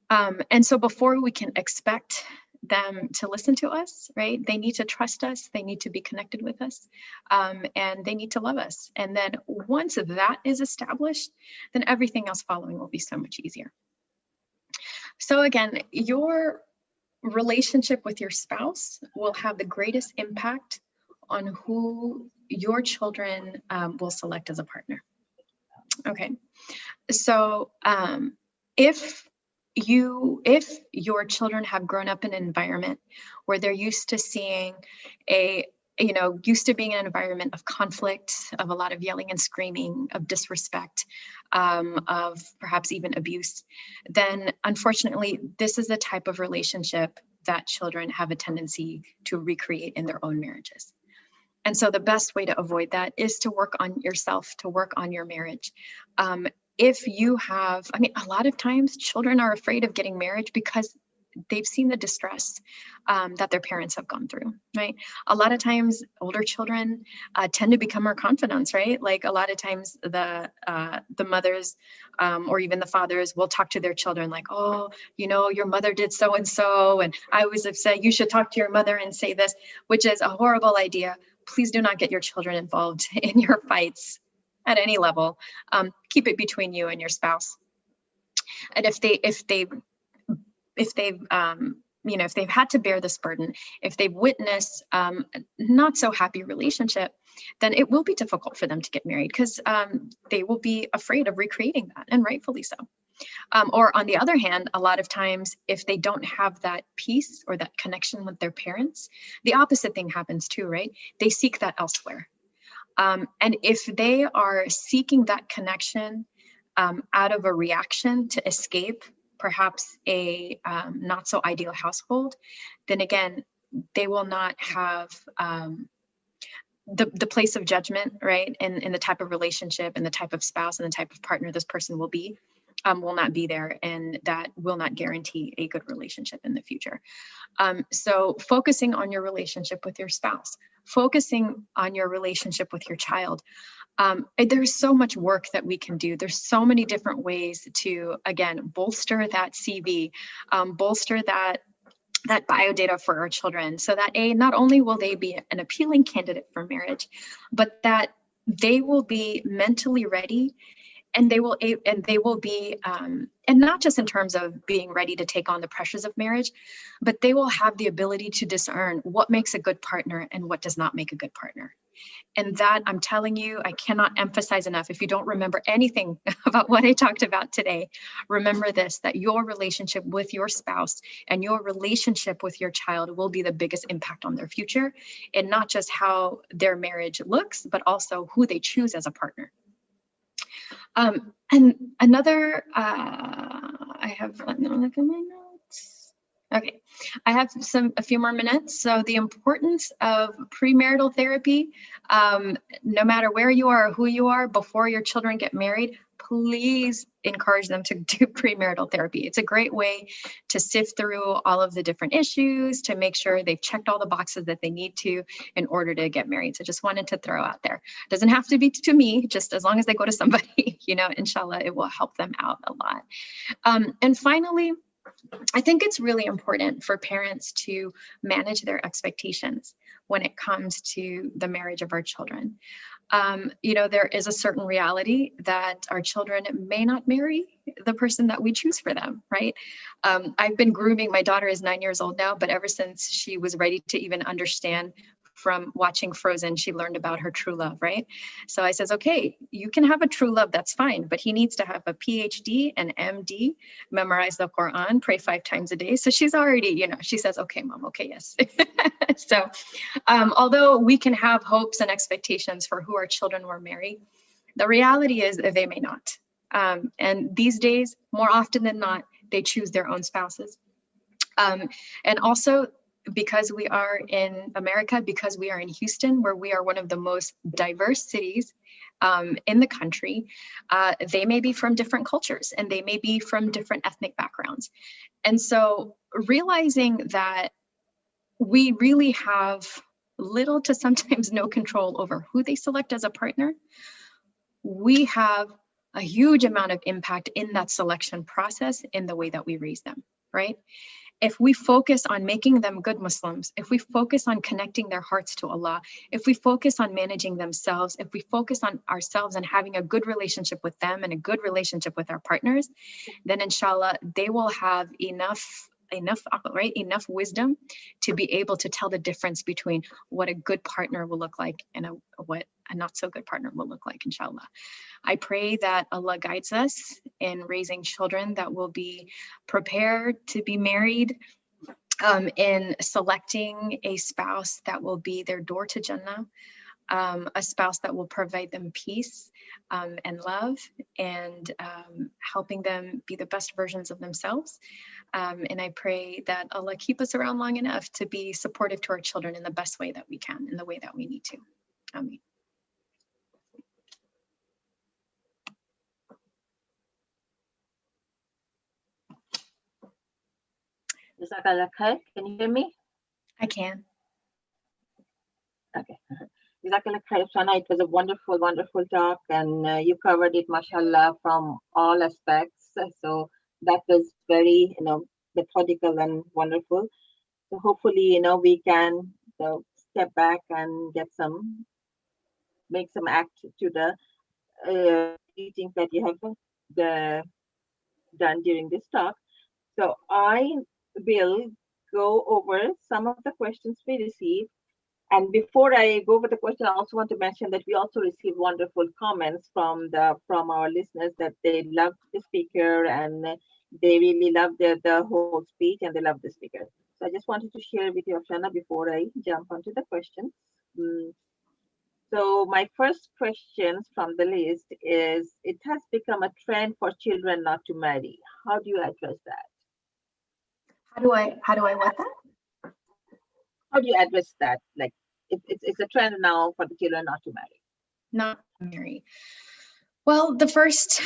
And so before we can expect them to listen to us, right, they need to trust us, they need to be connected with us, and they need to love us. And then once that is established, then everything else following will be so much easier. So again, your relationship with your spouse will have the greatest impact on who your children will select as a partner. Okay, so if your children have grown up in an environment where they're used to seeing used to being in an environment of conflict, of a lot of yelling and screaming, of disrespect, of perhaps even abuse, then unfortunately, this is the type of relationship that children have a tendency to recreate in their own marriages. And so the best way to avoid that is to work on yourself, to work on your marriage. If you have, a lot of times children are afraid of getting married because they've seen the distress that their parents have gone through, right? A lot of times older children tend to become our confidants, right? Like a lot of times the mothers or even the fathers will talk to their children like, oh, your mother did so-and-so, and I was upset, you should talk to your mother and say this, which is a horrible idea. Please do not get your children involved in your fights at any level. Keep it between you and your spouse. And if they've had to bear this burden, if they've witnessed not so happy relationship, then it will be difficult for them to get married because they will be afraid of recreating that, and rightfully so. Or on the other hand, a lot of times, if they don't have that peace or that connection with their parents, the opposite thing happens too, right? They seek that elsewhere. And if they are seeking that connection out of a reaction to escape perhaps a not so ideal household, then again, they will not have the place of judgment, right? In the type of relationship and the type of spouse and the type of partner this person will be, will not be there. And that will not guarantee a good relationship in the future. So focusing on your relationship with your spouse, focusing on your relationship with your child. There's so much work that we can do. There's so many different ways to, again, bolster that CV, bolster that that bio data for our children, so that not only will they be an appealing candidate for marriage, but that they will be mentally ready, and they will be, and not just in terms of being ready to take on the pressures of marriage, but they will have the ability to discern what makes a good partner and what does not make a good partner. And that, I'm telling you, I cannot emphasize enough. If you don't remember anything about what I talked about today, remember this, that your relationship with your spouse and your relationship with your child will be the biggest impact on their future, and not just how their marriage looks, but also who they choose as a partner. And another, I have, let me look at my notes. Okay, I have a few more minutes. So the importance of premarital therapy, no matter where you are or who you are, before your children get married, please encourage them to do premarital therapy. It's a great way to sift through all of the different issues, to make sure they've checked all the boxes that they need to in order to get married. So just wanted to throw out there. Doesn't have to be to me, just as long as they go to somebody, you know, inshallah, it will help them out a lot. And finally, I think it's really important for parents to manage their expectations when it comes to the marriage of our children. You know, there is a certain reality that our children may not marry the person that we choose for them, right? I've been grooming, my daughter is 9 years old now, but ever since she was ready to even understand from watching Frozen, she learned about her true love, right? So I says, okay, you can have a true love, that's fine, but he needs to have a PhD and MD, memorize the Quran, pray 5 times a day. So she's already, you know, she says, okay, mom, okay, yes. So although we can have hopes and expectations for who our children will marry, the reality is that they may not. And these days, more often than not, they choose their own spouses. And also, because we are in America, because we are in Houston, where we are one of the most diverse cities in the country, they may be from different cultures and they may be from different ethnic backgrounds. And so realizing that we really have little to sometimes no control over who they select as a partner, we have a huge amount of impact in that selection process in the way that we raise them, right? If we focus on making them good Muslims, if we focus on connecting their hearts to Allah, if we focus on managing themselves, if we focus on ourselves and having a good relationship with them and a good relationship with our partners, then inshallah, they will have enough wisdom to be able to tell the difference between what a good partner will look like and what a not so good partner will look like, inshallah. I pray that Allah guides us in raising children that will be prepared to be married, in selecting a spouse that will be their door to Jannah, a spouse that will provide them peace and love, and helping them be the best versions of themselves. And I pray that Allah keep us around long enough to be supportive to our children in the best way that we can, in the way that we need to. Ameen. Jazakallah khair. Can you hear me? I can. Okay. Jazakallah khair, Shana. It was a wonderful, wonderful talk, and you covered it, mashallah, from all aspects. So that was very, methodical and wonderful. So hopefully, we can step back and make some act to the meetings that you have done during this talk. So I will go over some of the questions we received. And before I go over the question, I also want to mention that we also received wonderful comments from our listeners that they loved the speaker and they really loved the whole speech and they loved the speaker. So I just wanted to share with you, Afshana, before I jump onto the questions. So my first questions from the list is, it has become a trend for children not to marry. How do you address that? How do I what that? How do you address that? Like, it's a trend now for the children not to marry. Not marry. Well, the first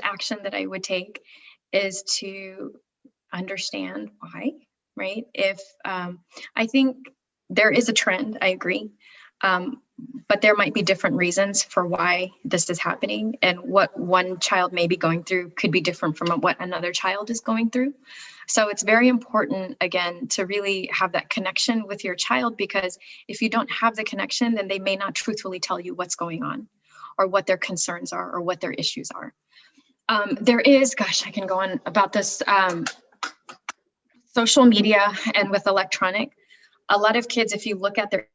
action that I would take is to understand why, right? If I think there is a trend, I agree, but there might be different reasons for why this is happening, and what one child may be going through could be different from what another child is going through. So it's very important, again, to really have that connection with your child, because if you don't have the connection, then they may not truthfully tell you what's going on or what their concerns are or what their issues are. There is, gosh, I can go on about this, social media and with electronic. A lot of kids, if you look at their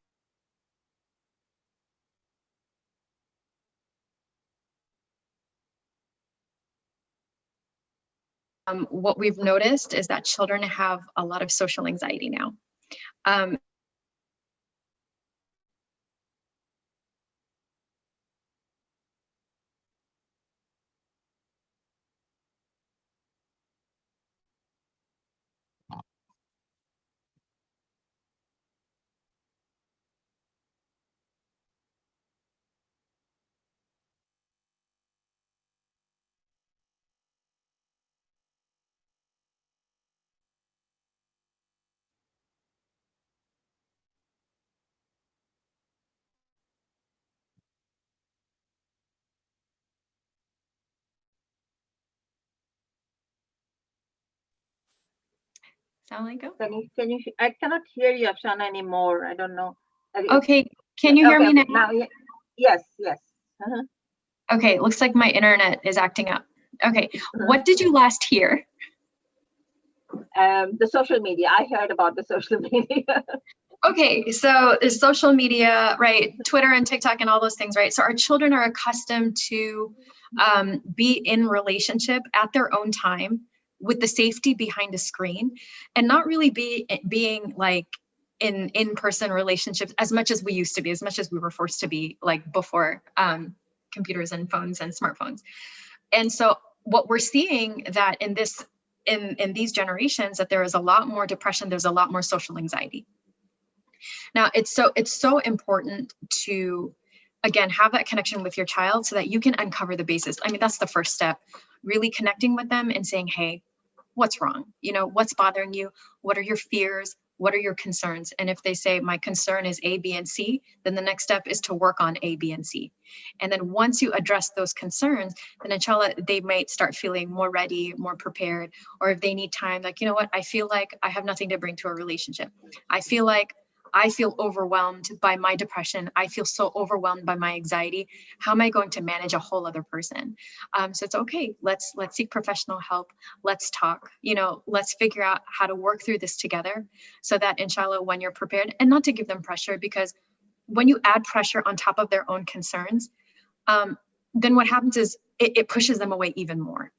what we've noticed is that children have a lot of social anxiety now. Can you, I cannot hear you, Afshana, anymore. I don't know. Okay, can you hear me now? Yes, yes. Uh-huh. Okay, looks like my internet is acting up. Okay, what did you last hear? The social media. I heard about the social media. Okay, so is social media, right? Twitter and TikTok and all those things, right? So our children are accustomed to be in relationship at their own time with the safety behind a screen, and not really being like in-person relationships as much as we used to be, as much as we were forced to be, like before computers and phones and smartphones. And so what we're seeing that in these generations, that there is a lot more depression, there's a lot more social anxiety. Now, it's so important to, again, have that connection with your child so that you can uncover the basis. I mean, that's the first step, really connecting with them and saying, hey, what's wrong? You know, what's bothering you? What are your fears? What are your concerns? And if they say, my concern is A, B, and C, then the next step is to work on A, B, and C. And then once you address those concerns, then inshallah, they might start feeling more ready, more prepared. Or if they need time, like, you know what, I feel like I have nothing to bring to a relationship. I feel overwhelmed by my depression. I feel so overwhelmed by my anxiety. How am I going to manage a whole other person? So it's okay. Let's seek professional help. Let's talk. You know, let's figure out how to work through this together, so that inshallah, when you're prepared, and not to give them pressure, because when you add pressure on top of their own concerns, then what happens is it pushes them away even more.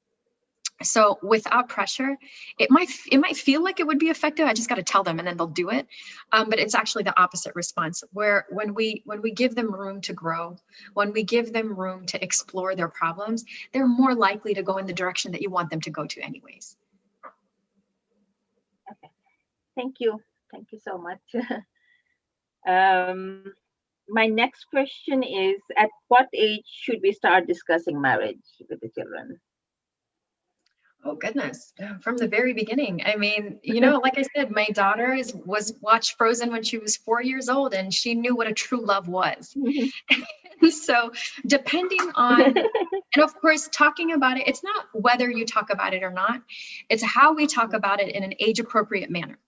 So without pressure, it might feel like it would be effective. I just got to tell them and then they'll do it. But it's actually the opposite response, where when we give them room to grow, when we give them room to explore their problems, they're more likely to go in the direction that you want them to go to anyways. Okay. Thank you. Thank you so much. My next question is, at what age should we start discussing marriage with the children? Oh goodness, from the very beginning. I mean, you know, like I said, my daughter watched Frozen when she was 4 years old, and she knew what a true love was. So depending on, and of course, talking about it, it's not whether you talk about it or not, it's how we talk about it in an age appropriate manner.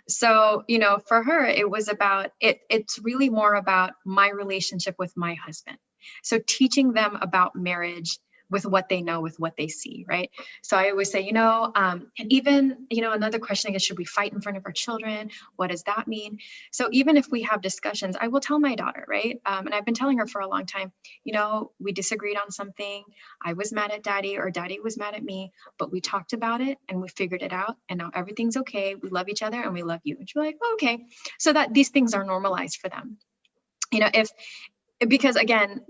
So, you know, for her, it was about, it's really more about my relationship with my husband. So teaching them about marriage with what they know, with what they see, right? So I always say, you know, and even, you know, another question, I guess, should we fight in front of our children? What does that mean? So even if we have discussions, I will tell my daughter, right? And I've been telling her for a long time, you know, we disagreed on something. I was mad at daddy, or daddy was mad at me, but we talked about it and we figured it out, and now everything's okay. We love each other and we love you. And she's like, oh, okay. So that these things are normalized for them. You know, because again,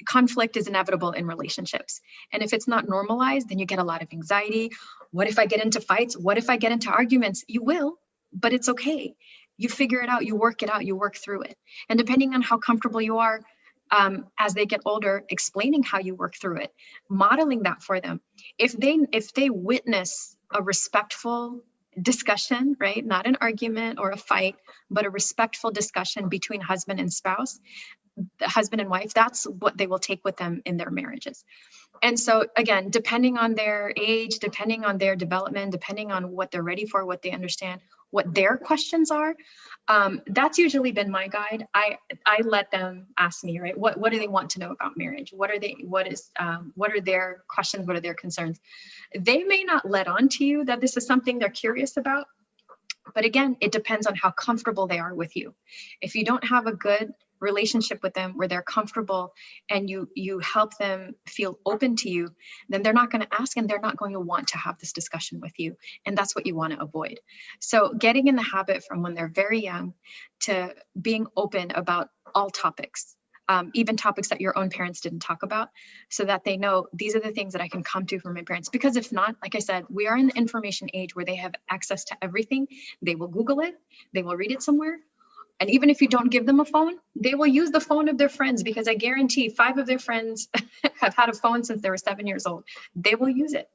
conflict is inevitable in relationships. And if it's not normalized, then you get a lot of anxiety. What if I get into fights? What if I get into arguments? You will, but it's okay. You figure it out, you work it out, you work through it. And depending on how comfortable you are, as they get older, explaining how you work through it, modeling that for them. If they witness a respectful discussion, right? Not an argument or a fight, but a respectful discussion between husband and spouse, the husband and wife. That's what they will take with them in their marriages. And so again, depending on their age, depending on their development, depending on what they're ready for, what they understand, what their questions are, that's usually been my guide. I let them ask me, right? What do they want to know about marriage? What are their questions? What are their concerns? They may not let on to you that this is something they're curious about, but again, it depends on how comfortable they are with you. If you don't have a good relationship with them where they're comfortable and you help them feel open to you, then they're not going to ask and they're not going to want to have this discussion with you. And that's what you want to avoid. So getting in the habit from when they're very young to being open about all topics, even topics that your own parents didn't talk about, so that they know these are the things that I can come to from my parents. Because if not, like I said, we are in the information age where they have access to everything. They will Google it, they will read it somewhere. And even if you don't give them a phone, they will use the phone of their friends, because I guarantee 5 of their friends have had a phone since they were 7 years old. They will use it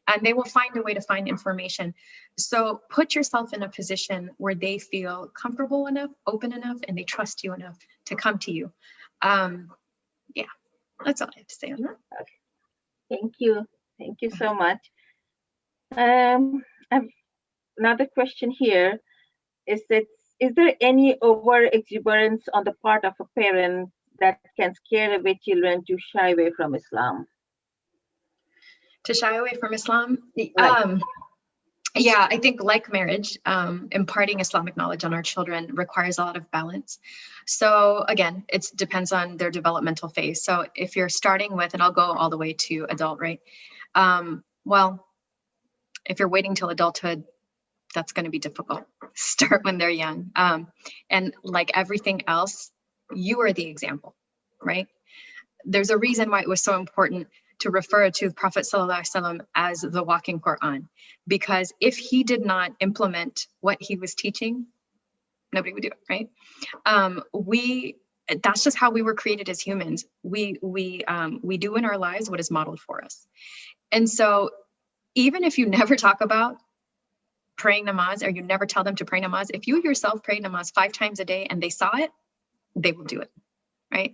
and they will find a way to find information. So put yourself in a position where they feel comfortable enough, open enough, and they trust you enough to come to you. Yeah, that's all I have to say on that. Okay. Thank you so much. I've another question here. Is there any over exuberance on the part of a parent that can scare away children to shy away from Islam? To shy away from Islam? Right. Yeah, I think like marriage, imparting Islamic knowledge on our children requires a lot of balance. So again, it depends on their developmental phase. So if you're starting with, and I'll go all the way to adult, right? Well, if you're waiting till adulthood, that's going to be difficult. Start when they're young. And like everything else, you are the example, right? There's a reason why it was so important to refer to Prophet ﷺ as the walking Quran, because if he did not implement what he was teaching, nobody would do it, right? That's just how we were created as humans. We do in our lives what is modeled for us. And so even if you never talk about praying namaz, or you never tell them to pray namaz, if you yourself pray namaz 5 times a day and they saw it, they will do it, right?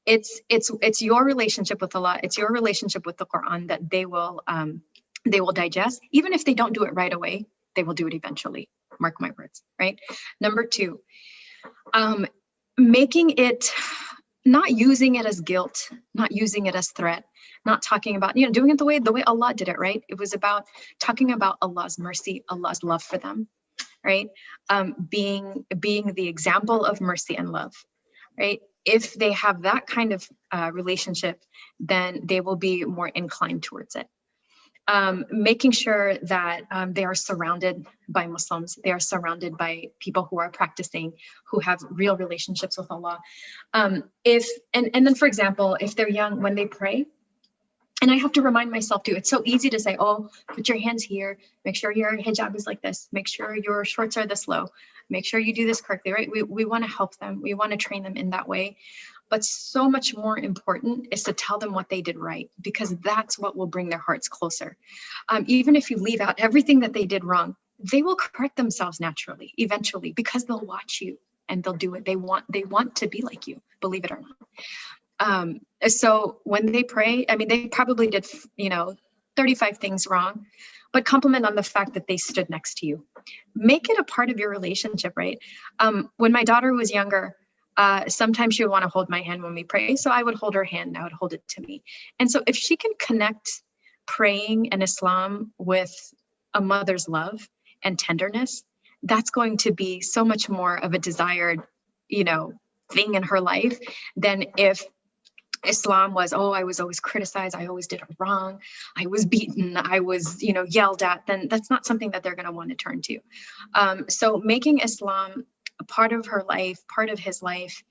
It's your relationship with Allah, it's your relationship with the Quran that they will digest. Even if they don't do it right away, they will do it eventually. Mark my words, right? Number 2, making it, not using it as guilt, not using it as threat, not talking about, doing it the way Allah did it, right? It was about talking about Allah's mercy, Allah's love for them, right? Being the example of mercy and love, right? If they have that kind of relationship, then they will be more inclined towards it. Making sure that they are surrounded by Muslims, they are surrounded by people who are practicing, who have real relationships with Allah. And then, for example, if they're young, when they pray, and I have to remind myself too, it's so easy to say, oh, put your hands here, make sure your hijab is like this, make sure your shorts are this low, make sure you do this correctly, right? We want to help them, we want to train them in that way. But so much more important is to tell them what they did right, because that's what will bring their hearts closer. Even if you leave out everything that they did wrong, they will correct themselves naturally, eventually, because they'll watch you and they'll do it. They want to be like you, believe it or not. So when they pray, I mean, they probably did, 35 things wrong, but compliment on the fact that they stood next to you. Make it a part of your relationship, right? When my daughter was younger, sometimes she would want to hold my hand when we pray. So I would hold her hand and I would hold it to me. And so if she can connect praying and Islam with a mother's love and tenderness, that's going to be so much more of a desired, thing in her life than if Islam was, oh, I was always criticized, I always did it wrong, I was beaten, I was, yelled at, then that's not something that they're going to want to turn to. So making Islam a part of her life, part of his life,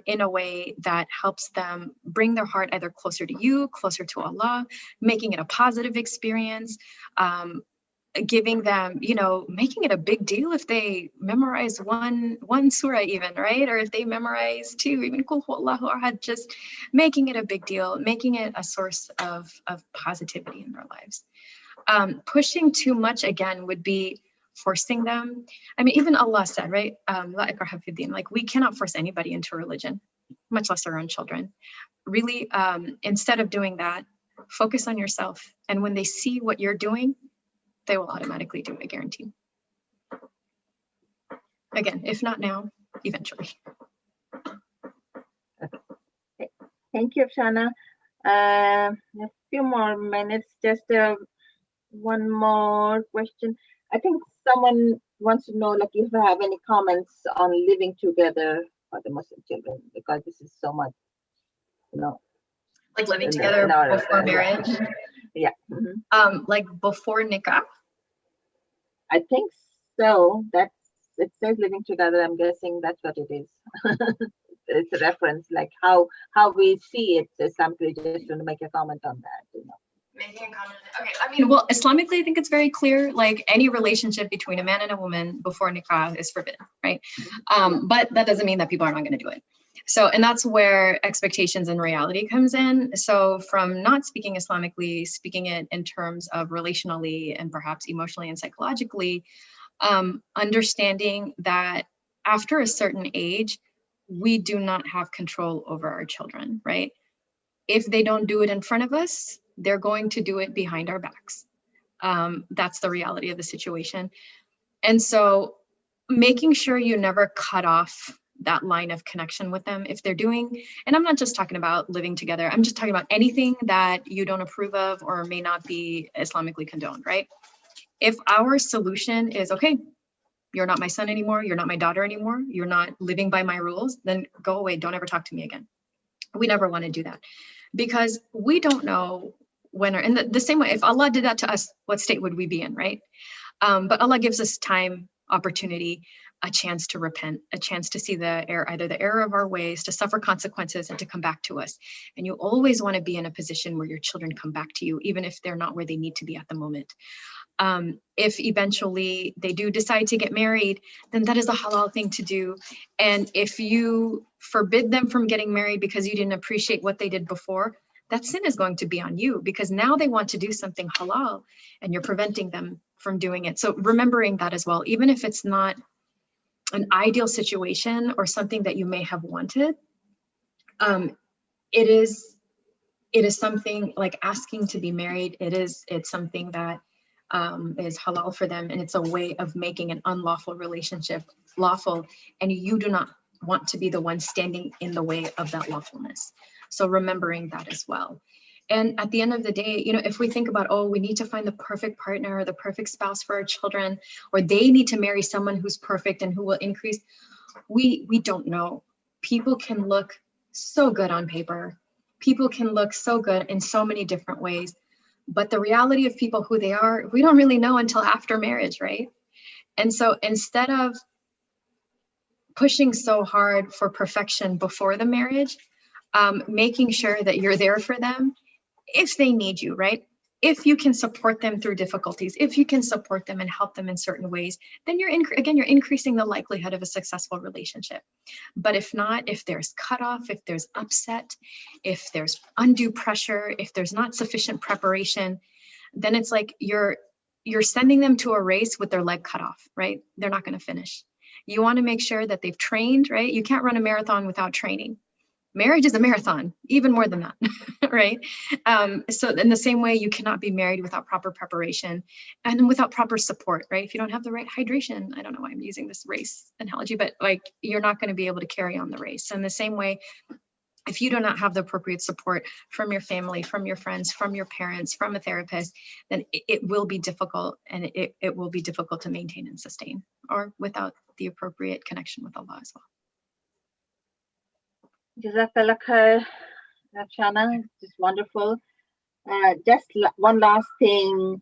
in a way that helps them bring their heart either closer to you, closer to Allah, making it a positive experience, giving them, making it a big deal if they memorize one surah even, right? Or if they memorize 2, even Qul Huwallahu Ahad, just making it a big deal, making it a source of positivity in their lives. Pushing too much, again, would be forcing them. I mean, even Allah said, right? La ikraha fi din, like we cannot force anybody into religion, much less our own children. Really, instead of doing that, focus on yourself. And when they see what you're doing, they will automatically do it, I guarantee. Again, if not now, eventually. Okay. Thank you, Afshana. A few more minutes, just one more question. I think someone wants to know, like, if you have any comments on living together for the Muslim children, because this is so much, you know. Like living together before marriage? Yeah. Like before nikah? I think so. It says living together. I'm guessing that's what it is. It's a reference, like how we see it Islamically, just to make a comment on that, you know. Making a comment. Okay, I mean, well, Islamically, I think it's very clear, like any relationship between a man and a woman before nikah is forbidden, right? But that doesn't mean that people are not going to do it. So, and that's where expectations and reality comes in. So from not speaking Islamically, speaking it in terms of relationally and perhaps emotionally and psychologically, understanding that after a certain age, we do not have control over our children, right? If they don't do it in front of us, they're going to do it behind our backs. That's the reality of the situation. And so making sure you never cut off that line of connection with them if they're doing, and I'm not just talking about living together, I'm just talking about anything that you don't approve of or may not be Islamically condoned, right? If our solution is, okay, you're not my son anymore, you're not my daughter anymore, you're not living by my rules, then go away, don't ever talk to me again. We never want to do that because we don't know when, or in the same way, if Allah did that to us, what state would we be in, right? But Allah gives us time, opportunity, a chance to repent, a chance to see the error, either the error of our ways, to suffer consequences and to come back to us. And you always want to be in a position where your children come back to you, even if they're not where they need to be at the moment. If eventually they do decide to get married, then that is a halal thing to do. And if you forbid them from getting married because you didn't appreciate what they did before, that sin is going to be on you because now they want to do something halal and you're preventing them from doing it. So remembering that as well, even if it's not an ideal situation or something that you may have wanted, it is something like asking to be married. It's something that is halal for them, and it's a way of making an unlawful relationship lawful, and you do not want to be the one standing in the way of that lawfulness. So remembering that as well. And at the end of the day, you know, if we think about, oh, we need to find the perfect partner or the perfect spouse for our children, or they need to marry someone who's perfect and who will increase, we don't know. People can look so good on paper. People can look so good in so many different ways. But the reality of people, who they are, we don't really know until after marriage, right? And so instead of pushing so hard for perfection before the marriage, making sure that you're there for them if they need you, right? If you can support them through difficulties, if you can support them and help them in certain ways, then you're increasing the likelihood of a successful relationship. But if not, if there's cutoff, if there's upset, if there's undue pressure, if there's not sufficient preparation, then it's like you're sending them to a race with their leg cut off, right? They're not going to finish. You want to make sure that they've trained, right? You can't run a marathon without training. Marriage is a marathon, even more than that, right? So in the same way, you cannot be married without proper preparation and without proper support, right? If you don't have the right hydration, I don't know why I'm using this race analogy, but like you're not going to be able to carry on the race. And the same way, if you do not have the appropriate support from your family, from your friends, from your parents, from a therapist, then it will be difficult, and it will be difficult to maintain and sustain, or without the appropriate connection with Allah as well. Jazakallah khair, Afshana, just wonderful. Just one last thing.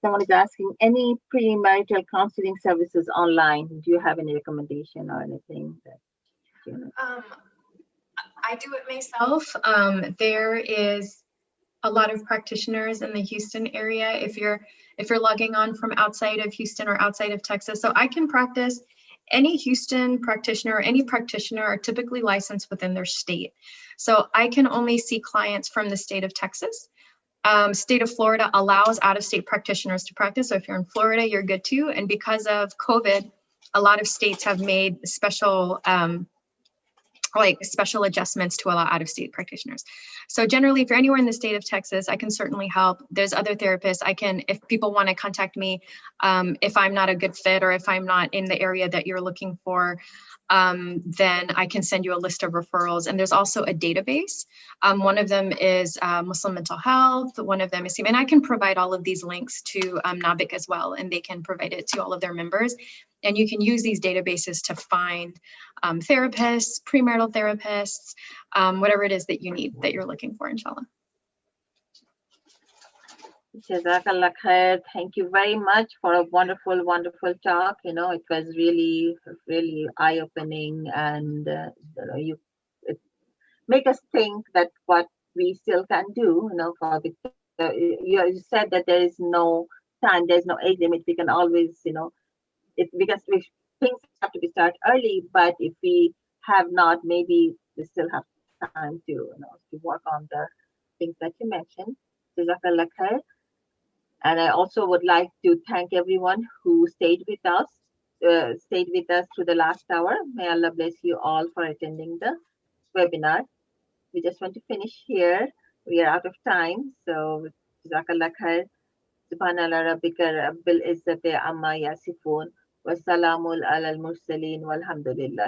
Someone is asking, any premarital counseling services online? Do you have any recommendation or anything that you know? I do it myself. There is a lot of practitioners in the Houston area. If you're logging on from outside of Houston or outside of Texas, so I can practice. Any Houston practitioner or any practitioner are typically licensed within their state. So I can only see clients from the state of Texas. State of Florida allows out-of-state practitioners to practice. So if you're in Florida, you're good too. And because of COVID, a lot of states have made special adjustments to allow out-of-state practitioners. So generally, if you're anywhere in the state of Texas, I can certainly help. There's other therapists. If people want to contact me, if I'm not a good fit or if I'm not in the area that you're looking for, then I can send you a list of referrals. And there's also a database. One of them is Muslim mental health. One of them is, and I can provide all of these links to NABIC as well, and they can provide it to all of their members. And you can use these databases to find therapists, premarital therapists, whatever it is that you need, that you're looking for, inshallah. Jazakallah khair. Thank you very much for a wonderful, wonderful talk. It was really, really eye-opening, and it make us think that what we still can do. For you said that there is no time, there's no age limit. We can always, because things have to be started early. But if we have not, maybe we still have time to work on the things that you mentioned. Jazakallah khair. And I also would like to thank everyone who stayed with us through the last hour. May Allah bless you all for attending the webinar. We just want to finish here. We are out of time. So, Jazakallah khair. Subhanallah rabbika rabbil izzati amma yasifun. Wassalamu alal mursaleen walhamdulillah.